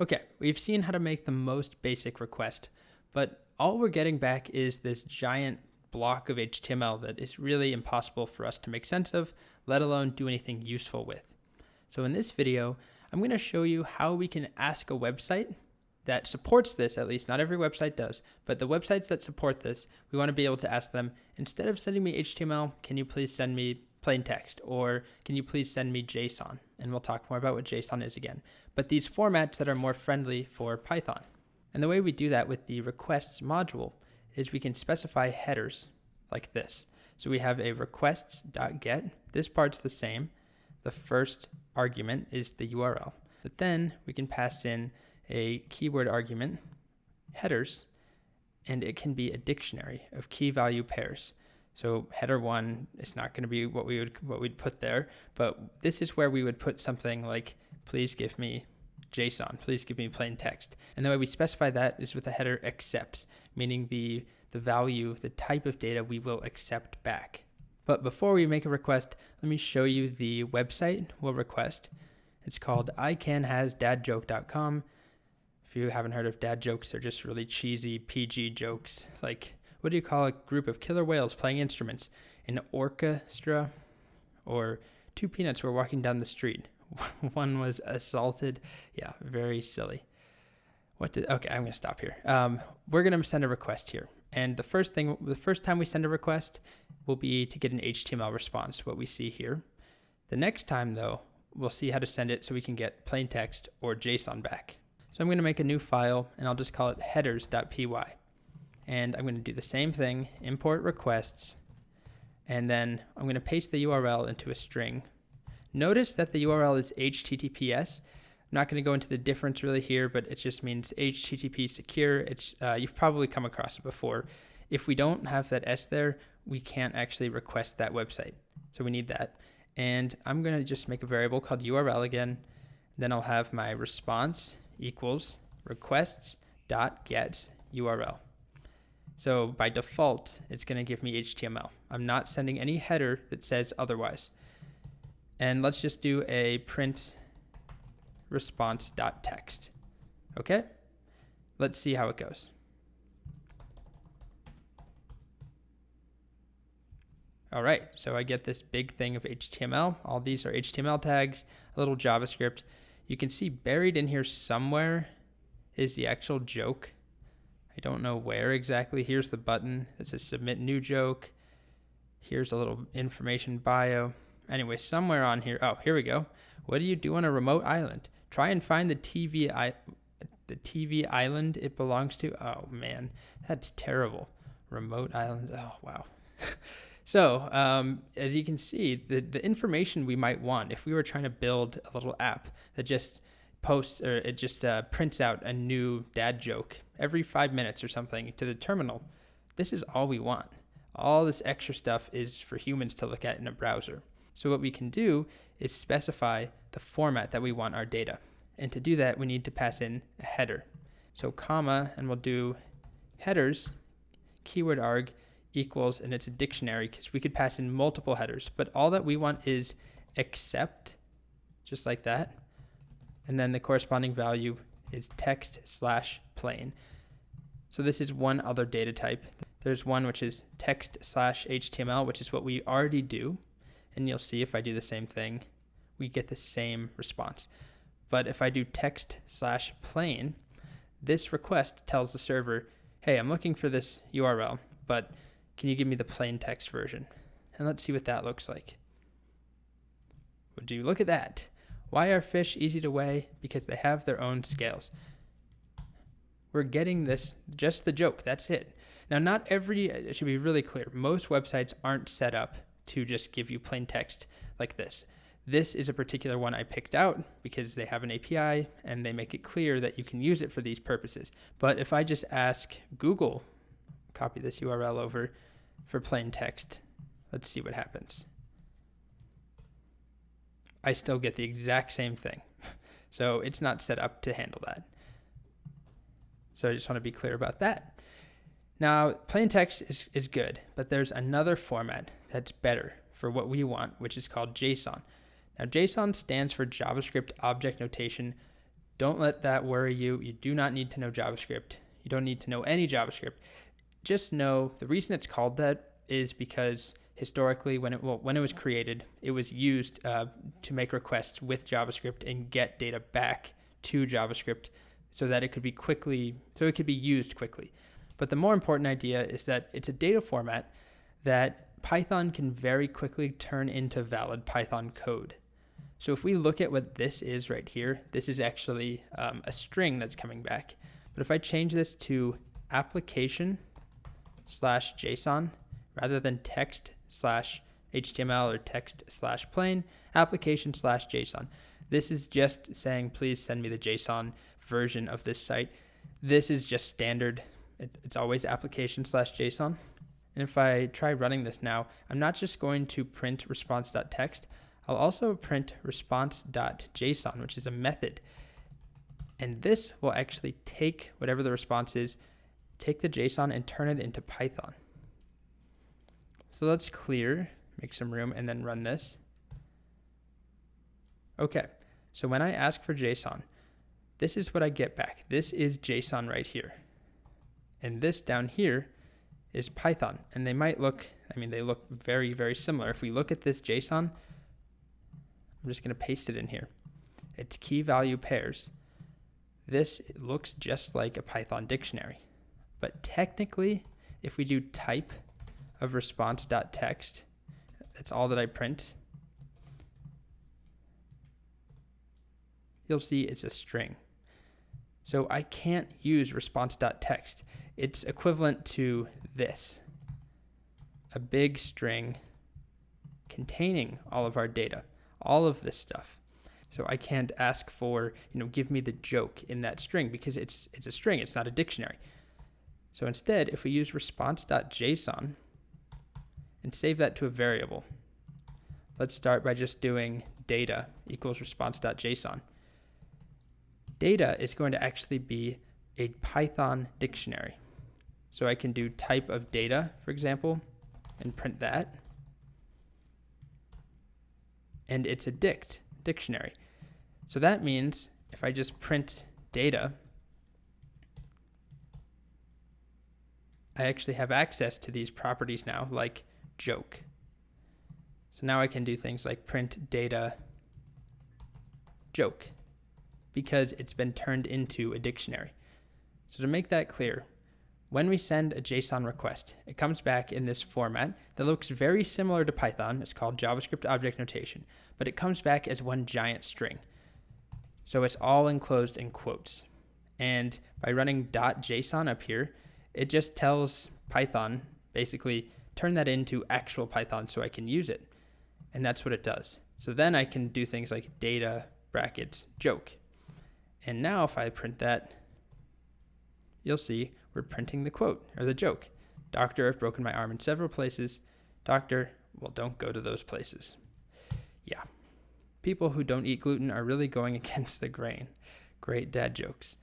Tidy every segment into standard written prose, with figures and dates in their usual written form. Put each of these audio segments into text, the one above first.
Okay, we've seen how to make the most basic request, but all we're getting back is this giant block of HTML that is really impossible for us to make sense of, let alone do anything useful with. So in this video, I'm going to show you how we can ask a website that supports this, at least not every website does, but the websites that support this, we want to be able to ask them, instead of sending me HTML, can you please send me plain text, or can you please send me JSON? And we'll talk more about what JSON is again. But these formats that are more friendly for Python. And the way we do that with the requests module is we can specify headers like this. So we have a requests.get. This part's the same. The first argument is the URL. But then we can pass in a keyword argument, headers, and it can be a dictionary of key value pairs. So header 1 is not going to be what we'd put there, but this is where we would put something like, please give me JSON, please give me plain text. And the way we specify that is with the header accepts, meaning the value, the type of data we will accept back. But before we make a request, let me show you the website we'll request. It's called icanhasdadjoke.com. If you haven't heard of dad jokes, they're just really cheesy PG jokes. Like, what do you call a group of killer whales playing instruments? An orchestra? Or two peanuts were walking down the street. One was assaulted. Yeah, very silly. Okay, I'm going to stop here. We're going to send a request here. And the first time we send a request will be to get an HTML response, what we see here. The next time, though, we'll see how to send it so we can get plain text or JSON back. So I'm going to make a new file, and I'll just call it headers.py. And I'm going to do the same thing, import requests, and then I'm going to paste the URL into a string. Notice that the URL is HTTPS. I'm not going to go into the difference really here, but it just means HTTP secure. You've probably come across it before. If we don't have that S there, we can't actually request that website. So we need that. And I'm going to just make a variable called URL again. Then I'll have my response equals requests.get URL. So by default, it's going to give me HTML. I'm not sending any header that says otherwise. And let's just do a print response.text. Okay? Let's see how it goes. All right, so I get this big thing of HTML. All these are HTML tags, a little JavaScript. You can see buried in here somewhere is the actual joke. I don't know where exactly. Here's the button that says submit new joke. Here's a little information bio. Anyway, somewhere on here. Oh, here we go. What do you do on a remote island? Try and find the TV island it belongs to. Oh man, that's terrible. Remote island. Oh wow. So as you can see, the information we might want if we were trying to build a little app that just posts or it just prints out a new dad joke every 5 minutes or something to the terminal, this is all we want. All this extra stuff is for humans to look at in a browser. So what we can do is specify the format that we want our data. And to do that, we need to pass in a header. So comma, and we'll do headers, keyword arg, equals, and it's a dictionary because we could pass in multiple headers, but all that we want is accept, just like that. And then the corresponding value is text/plain. So this is one other data type. There's one which is text/HTML, which is what we already do. And you'll see if I do the same thing, we get the same response. But if I do text/plain, this request tells the server, hey, I'm looking for this URL, but can you give me the plain text version? And let's see what that looks like. Would you look at that? Why are fish easy to weigh? Because they have their own scales. We're getting this, just the joke, that's it. Now, it should be really clear, most websites aren't set up to just give you plain text like this. This is a particular one I picked out because they have an API and they make it clear that you can use it for these purposes. But if I just ask Google, copy this URL over for plain text, let's see what happens. I still get the exact same thing. So it's not set up to handle that. So I just want to be clear about that. Now, plain text is good, but there's another format that's better for what we want, which is called JSON. Now, JSON stands for JavaScript Object Notation Don't let that worry you. You do not need to know JavaScript. You don't need to know any JavaScript. Just know the reason it's called that is because historically, when it was created, it was used to make requests with JavaScript and get data back to JavaScript so that it could be used quickly. But the more important idea is that it's a data format that Python can very quickly turn into valid Python code. So if we look at what this is right here, this is actually a string that's coming back. But if I change this to application/JSON rather than text/HTML or text/plain, application/JSON. This is just saying, please send me the JSON version of this site. This is just standard. It's always application/JSON. And if I try running this now, I'm not just going to print response.text. I'll also print response.json, which is a method. And this will actually take whatever the response is, take the JSON and turn it into Python. So let's clear, make some room, and then run this. Okay, so when I ask for JSON, this is what I get back. This is JSON right here. And this down here is Python. And they might look, they look very, very similar. If we look at this JSON, I'm just going to paste it in here. It's key value pairs. This looks just like a Python dictionary. But technically, if we do type of response.text, that's all that I print, you'll see it's a string. So I can't use response.text. It's equivalent to this, a big string containing all of our data, all of this stuff. So I can't ask for, give me the joke in that string because it's a string, it's not a dictionary. So instead, if we use response.json and save that to a variable, let's start by just doing data equals response.json. Data is going to actually be a Python dictionary. So I can do type of data, for example, and print that. And it's a dictionary. So that means if I just print data, I actually have access to these properties now, like joke. So now I can do things like print data joke because it's been turned into a dictionary. So to make that clear, when we send a JSON request, it comes back in this format that looks very similar to Python. It's called JavaScript Object Notation, but it comes back as one giant string. So it's all enclosed in quotes. And by running .json up here, it just tells Python, basically, turn that into actual Python so I can use it. And that's what it does. So then I can do things like data brackets joke. And now if I print that, you'll see we're printing the quote or the joke. Doctor, I've broken my arm in several places. Doctor, well, don't go to those places. Yeah. People who don't eat gluten are really going against the grain. Great dad jokes.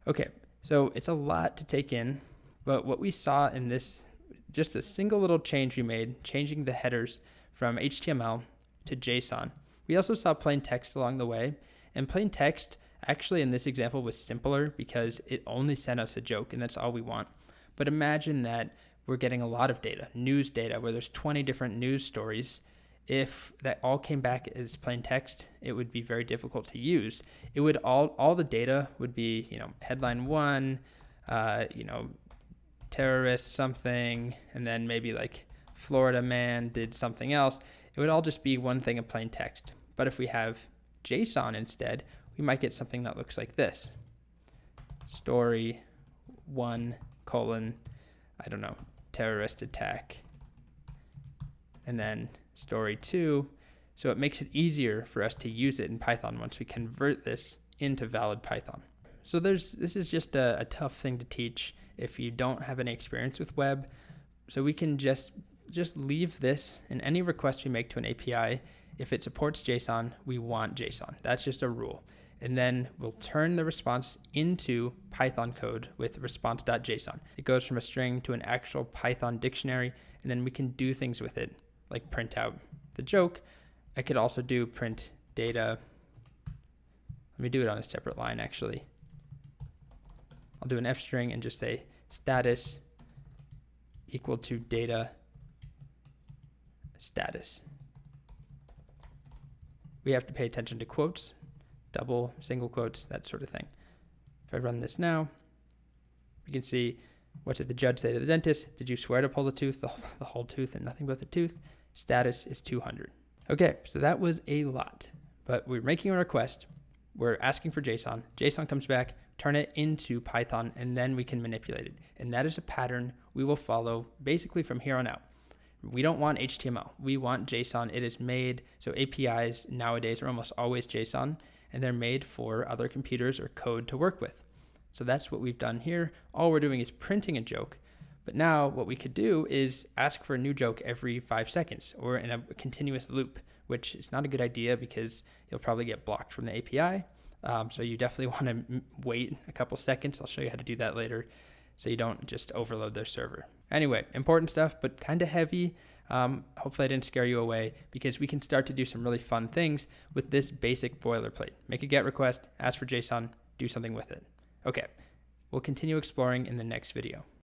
Okay, so it's a lot to take in, but what we saw in this, just a single little change we made, changing the headers from HTML to JSON. We also saw plain text along the way, and plain text actually in this example was simpler because it only sent us a joke and that's all we want. But imagine that we're getting a lot of data, news data, where there's 20 different news stories. If that all came back as plain text, it would be very difficult to use. It would all the data would be, headline 1, terrorist something, and then maybe like Florida man did something else. It would all just be one thing of plain text. But if we have JSON instead, we might get something that looks like this. Story 1, terrorist attack. And then story 2. So it makes it easier for us to use it in Python once we convert this into valid Python. So this is just a tough thing to teach if you don't have any experience with web. So we can just leave this in any request we make to an API. If it supports JSON, we want JSON. That's just a rule. And then we'll turn the response into Python code with response.json. It goes from a string to an actual Python dictionary, and then we can do things with it, like print out the joke. I could also do print data Let me do it on a separate line actually. I'll do an F string and just say status equal to data status. We have to pay attention to quotes, double, single quotes, that sort of thing. If I run this now, you can see, what did the judge say to the dentist? Did you swear to pull the tooth, the whole tooth and nothing but the tooth? Status is 200. Okay, so that was a lot, but we're making a request. We're asking for JSON. JSON comes back, turn it into Python, and then we can manipulate it. And that is a pattern we will follow basically from here on out. We don't want HTML. We want JSON. It is made, so APIs nowadays are almost always JSON, and they're made for other computers or code to work with. So that's what we've done here. All we're doing is printing a joke. But now what we could do is ask for a new joke every 5 seconds or in a continuous loop, which is not a good idea because you'll probably get blocked from the API. So you definitely want to wait a couple seconds. I'll show you how to do that later so you don't just overload their server. Anyway, important stuff, but kind of heavy. Hopefully I didn't scare you away because we can start to do some really fun things with this basic boilerplate. Make a GET request, ask for JSON, do something with it. Okay, we'll continue exploring in the next video.